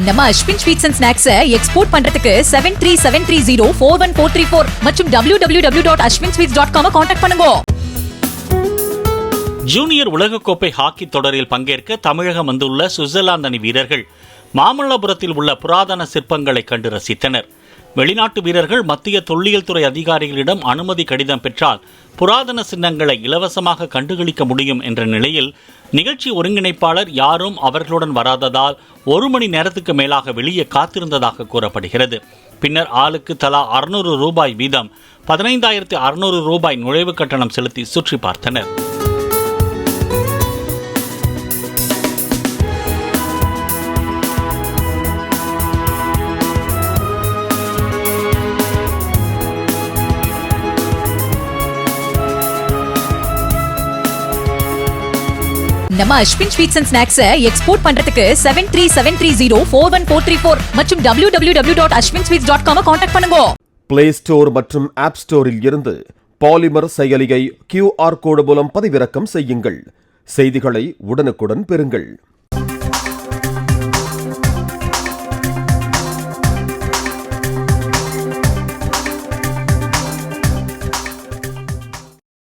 நம்ம Ashwin sweets and snacks export பண்றதுக்கு 7373041434 மற்றும் www.ashwinsweets.com கான்டாக்ட் பண்ணுங்க. ஜூனியர் உலகக்கோப்பை ஹாக்கி தொடரில் பங்கேற்க தமிழகம் வந்துள்ள சுவிட்சர்லாந்து அணி வீரர்கள் மாமல்லபுரத்தில் உள்ள புராதன சிற்பங்களை கண்டு ரசித்தனர். வெளிநாட்டு வீரர்கள் மத்திய தொல்லியல் துறை அதிகாரிகளிடம் அனுமதி கடிதம் பெற்றால் புராதன சின்னங்களை இலவசமாக கண்டுகளிக்க முடியும் என்ற நிலையில் நிகழ்ச்சி ஒருங்கிணைப்பாளர் யாரும் அவர்களுடன் வராததால் 1 மணி நேரத்துக்கு மேலாக வெளியே காத்திருந்ததாக கூறப்படுகிறது. பின்னர் ஆளுக்கு தலா 600 ரூபாய் வீதம் 15,600 ரூபாய் நுழைவு கட்டணம் செலுத்தி சுற்றி பார்த்தனர். நம்ம Ashwin sweets and snacks export பண்றதுக்கு 7373041434 மற்றும் www.ashwinsweets.com கான்டாக்ட் பண்ணுங்க. பிளே ஸ்டோர் மற்றும் ஆப் ஸ்டோரில் இருந்து பாலிமர் செயலியை QR கோடு மூலம் பதிவிறக்கம் செய்யுங்கள். செய்திகளை உடனுக்குடன் பெறுங்கள்.